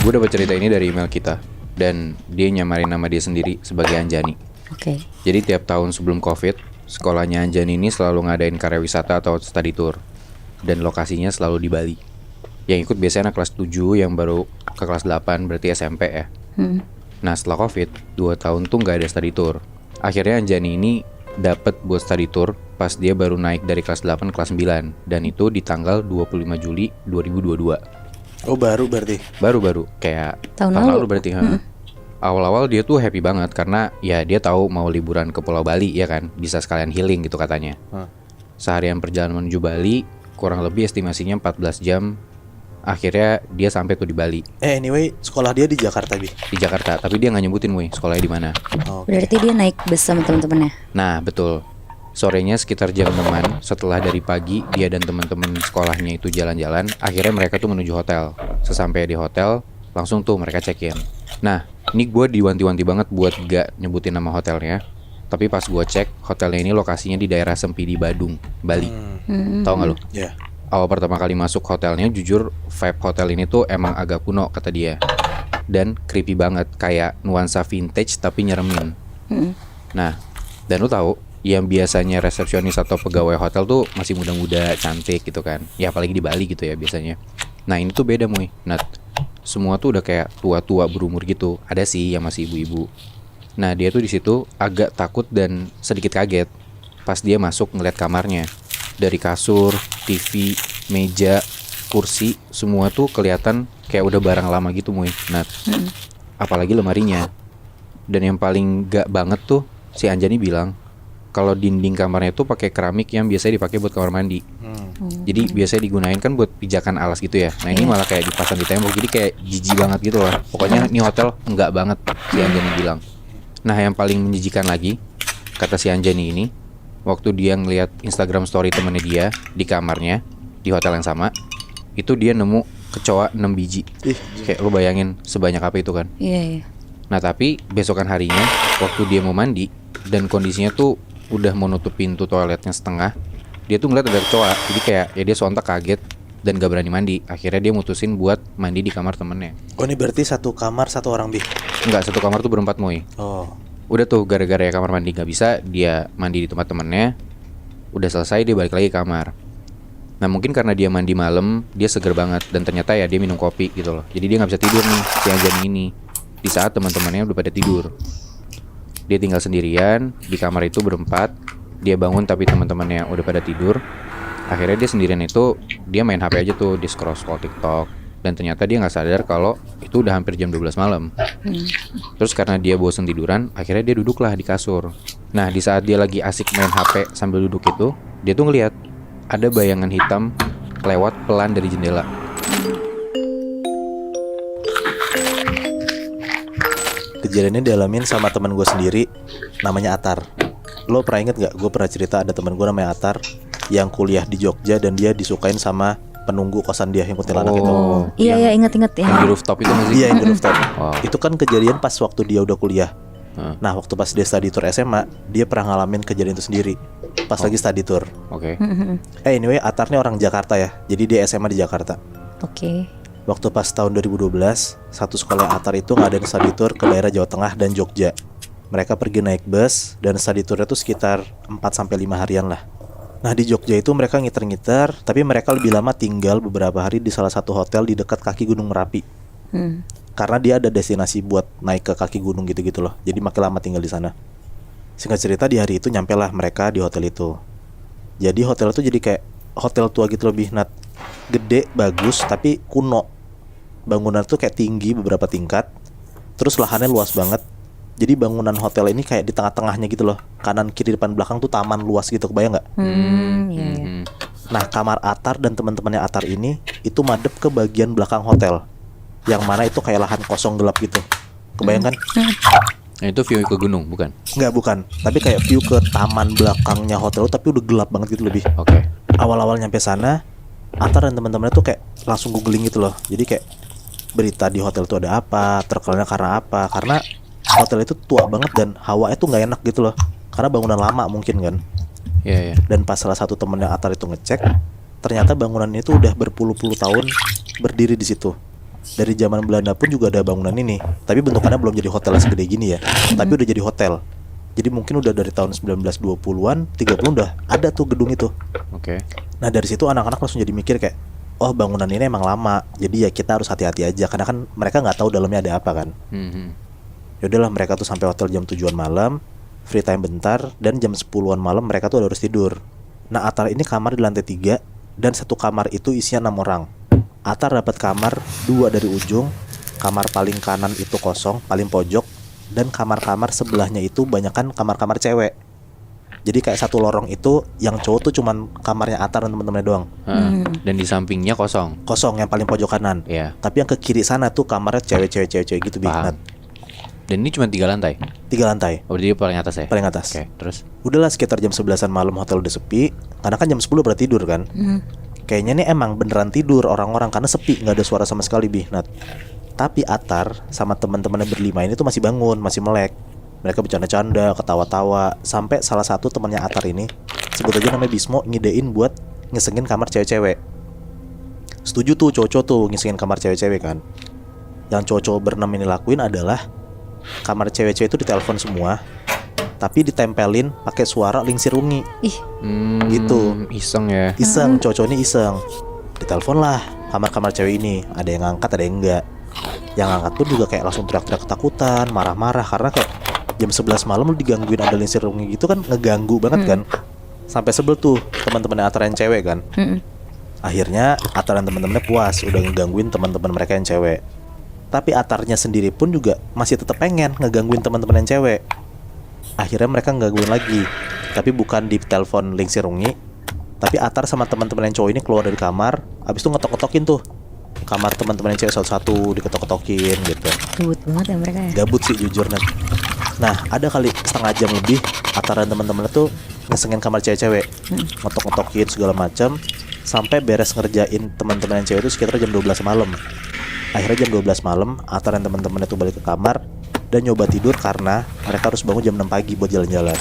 Gue dapat cerita ini dari email kita, dan dia nyamarin nama dia sendiri sebagai Anjani. Oke. Jadi tiap tahun sebelum COVID, sekolahnya Anjani ini selalu ngadain karya wisata atau study tour, dan lokasinya selalu di Bali. Yang ikut biasanya anak kelas 7 yang baru ke kelas 8, berarti SMP ya. Nah setelah COVID, 2 tahun tuh gak ada study tour. Akhirnya Anjani ini dapat buat study tour pas dia baru naik dari kelas 8 ke kelas 9, dan itu di tanggal 25 Juli 2022. Oh baru berarti? Baru-baru, kayak Tahun tahun lalu lalu berarti. Awal-awal dia tuh happy banget karena ya dia tahu mau liburan ke Pulau Bali ya kan, bisa sekalian healing gitu katanya. Seharian perjalanan menuju Bali, kurang lebih estimasinya 14 jam. Akhirnya dia sampai tuh di Bali, Anyway, sekolah dia di Jakarta, Bi. di Jakarta, tapi dia nggak nyebutin sekolahnya di mana. Oh, Berarti dia naik bus sama teman-temannya. Nah betul, sorenya sekitar jam 6-an, setelah dari pagi dia dan teman-teman sekolahnya itu jalan-jalan, akhirnya mereka tuh menuju hotel. Sesampai di hotel, langsung tuh mereka check-in. Nah, ini gue diwanti-wanti banget buat gak nyebutin nama hotelnya. Tapi pas gue cek, hotelnya ini lokasinya di daerah Sempidi, Badung, Bali. Tahu nggak lu? Ya. Awal pertama kali masuk hotelnya, jujur vibe hotel ini tuh emang agak kuno kata dia. Dan creepy banget, kayak nuansa vintage tapi nyeremin. Nah, dan lu tahu, yang biasanya resepsionis atau pegawai hotel tuh masih muda-muda, cantik gitu kan. Ya apalagi di Bali gitu ya biasanya. Nah ini tuh beda Nat. Semua tuh udah kayak tua-tua berumur gitu. Ada sih yang masih ibu-ibu. Nah dia tuh di situ agak takut dan sedikit kaget pas dia masuk ngeliat kamarnya. Dari kasur, TV, meja, kursi, semua tuh kelihatan kayak udah barang lama gitu Nat. Apalagi lemarinya. Dan yang paling gak banget tuh, si Anjani bilang kalau dinding kamarnya tuh pakai keramik yang biasanya dipakai buat kamar mandi. Jadi biasanya digunain kan buat pijakan alas gitu ya. Nah ini malah kayak dipasang di tembok, jadi kayak jijik banget gitu lah. Pokoknya ini hotel enggak banget, si Anjani bilang. Nah yang paling menjijikan lagi, kata si Anjani ini, waktu dia ngeliat Instagram story temennya dia di kamarnya, di hotel yang sama, itu dia nemu kecoa 6 biji. Kayak lu bayangin sebanyak apa itu kan. Iya. Nah tapi besokan harinya, waktu dia mau mandi dan kondisinya tuh udah mau nutup pintu toiletnya setengah, dia tuh ngeliat ada kecoa. Jadi kayak ya dia sontak kaget dan gak berani mandi. Akhirnya dia mutusin buat mandi di kamar temennya. Oh ini berarti satu kamar satu orang, Bi? Enggak, satu kamar tuh berempat Oh. Udah tuh gara-gara ya kamar mandi gak bisa, dia mandi di tempat temennya. Udah selesai dia balik lagi ke kamar. Nah mungkin karena dia mandi malam, dia seger banget. Dan ternyata ya dia minum kopi gitu loh. Jadi dia gak bisa tidur nih si Anjani ini di saat teman-temannya udah pada tidur. Dia tinggal sendirian di kamar itu berempat. Dia bangun tapi teman-temannya udah pada tidur. Akhirnya dia sendirian itu, dia main HP aja tuh, di scroll TikTok. Dan ternyata dia gak sadar kalau itu udah hampir jam 12 malam. Terus karena dia bosen tiduran, akhirnya dia duduklah di kasur. Nah di saat dia lagi asik main HP sambil duduk itu, dia tuh ngeliat ada bayangan hitam lewat pelan dari jendela. Kejadiannya dialamin sama teman gue sendiri, namanya Atar. Lo pernah inget gak? Gue pernah cerita ada teman gue namanya Atar yang kuliah di Jogja dan dia disukain sama penunggu kosan dia yang kuntilanak itu. Iya ingat-ingat ya. Yang di rooftop itu masih. Iya yang di rooftop. Wow. Itu kan kejadian pas waktu dia udah kuliah. Nah waktu pas dia study tour SMA, dia pernah ngalamin kejadian itu sendiri pas lagi study tour. Oke. Anyway, Atar nih orang Jakarta ya. Jadi dia SMA di Jakarta. Oke. Waktu pas tahun 2012, satu sekolah Atar itu ngadain study tour ke daerah Jawa Tengah dan Jogja. Mereka pergi naik bus dan study tournya tuh sekitar 4-5 harian lah. Nah di Jogja itu mereka ngiter-ngiter, tapi mereka lebih lama tinggal beberapa hari di salah satu hotel di dekat kaki Gunung Merapi. Karena dia ada destinasi buat naik ke kaki gunung gitu-gitu loh. Jadi makin lama tinggal di sana. Singkat cerita di hari itu nyampelah mereka di hotel itu. Jadi hotel itu jadi kayak hotel tua gitu lebih Nat. Gede, bagus, tapi kuno. Bangunan tuh kayak tinggi beberapa tingkat. Terus lahannya luas banget. Jadi bangunan hotel ini kayak di tengah-tengahnya gitu loh. Kanan, kiri, depan, belakang tuh taman luas gitu, kebayang gak? Iya. Nah kamar Atar dan teman-temannya Atar ini itu madep ke bagian belakang hotel, yang mana itu kayak lahan kosong gelap gitu. Kebayang kan? Nah itu view ke gunung bukan? Nggak, bukan. Tapi kayak view ke taman belakangnya hotel, tapi udah gelap banget gitu lebih. Oke. Awal-awal nyampe sana, Atar dan teman-temannya tuh kayak langsung googling gitu loh. Jadi kayak berita di hotel itu ada apa, terkenalnya karena apa. Karena hotel itu tua banget dan hawanya tuh nggak enak gitu loh. Karena bangunan lama mungkin kan. Iya. Dan pas salah satu temennya Atar itu ngecek, ternyata bangunan itu udah berpuluh-puluh tahun berdiri di situ. Dari zaman Belanda pun juga ada bangunan ini, tapi bentukannya belum jadi hotel segede gini ya. Tapi udah jadi hotel. Jadi mungkin udah dari tahun 1920-an, 30 udah ada tuh gedung itu. Oke. Nah dari situ anak-anak langsung jadi mikir kayak, oh bangunan ini emang lama, jadi ya kita harus hati-hati aja karena kan mereka nggak tahu dalamnya ada apa kan. Yaudahlah mereka tuh sampai hotel jam 7-an malam, free time bentar, dan jam 10-an malam mereka tuh udah harus tidur. Nah Atar ini kamar di lantai 3, dan satu kamar itu isinya 6 orang. Atar dapat kamar 2 dari ujung, kamar paling kanan itu kosong, paling pojok, dan kamar-kamar sebelahnya itu banyakan kamar-kamar cewek. Jadi kayak satu lorong itu yang cowok tuh cuman kamarnya Atar dan temen-temennya doang. Dan di sampingnya kosong. Kosong yang paling pojok kanan. Iya. Tapi yang ke kiri sana tuh kamarnya cewek-cewek gitu Paham. Nat. Dan ini cuma 3 lantai. 3 lantai, Oh, dia paling atas ya? paling atas. Oke, terus? Udahlah sekitar jam 11-an malam hotel udah sepi, karena kan jam 10 udah tidur kan. Kayaknya nih emang beneran tidur orang-orang karena sepi, nggak ada suara sama sekali Nat. Tapi Atar sama teman-temannya berlima ini tuh masih bangun, masih melek. Mereka bercanda-canda, ketawa-tawa, sampai salah satu temannya Atar ini, sebut aja namanya Bismo, ngidein buat ngesengin kamar cewek-cewek. Setuju tuh cowok-cowok tuh ngesengin kamar cewek-cewek kan. Yang cowok-cowok berenam ini lakuin adalah kamar cewek-cewek itu ditelepon semua, tapi ditempelin pakai suara lingsir ungi. Ih, Gitu. Iseng ya. Iseng, cowok-cowok ini iseng. Ditelepon lah kamar-kamar cewek ini, ada yang ngangkat, ada yang enggak. Yang ngangkat pun juga kayak langsung teriak-teriak ketakutan, marah-marah karena kayak jam 11 malam lu digangguin ada lingsir ungi gitu kan, ngeganggu banget kan. Sampai sebel tuh teman-temannya Atar yang cewek kan. Akhirnya Atar dan teman-temannya puas udah ngegangguin teman-teman mereka yang cewek. Tapi Atarnya sendiri pun juga masih tetap pengen ngegangguin teman-teman yang cewek. Akhirnya mereka ngegangguin lagi, tapi bukan di telepon lingsir ungi, tapi Atar sama teman-teman yang cowok ini keluar dari kamar, abis itu ngetok-ngetokin tuh kamar teman-teman yang cewek satu-satu, diketok-ketokin gitu. ribut banget ya mereka ya. Gabut sih jujur Nat. Nah ada kali setengah jam lebih Atar dan teman-temannya tuh ngesengin kamar cewek-cewek, ngetok-ngetokin segala macam, sampai beres ngerjain teman-teman yang cewek itu sekitar jam 12 malam. Akhirnya jam 12 malam Atar dan teman-temannya tuh balik ke kamar dan nyoba tidur karena mereka harus bangun jam 6 pagi buat jalan-jalan.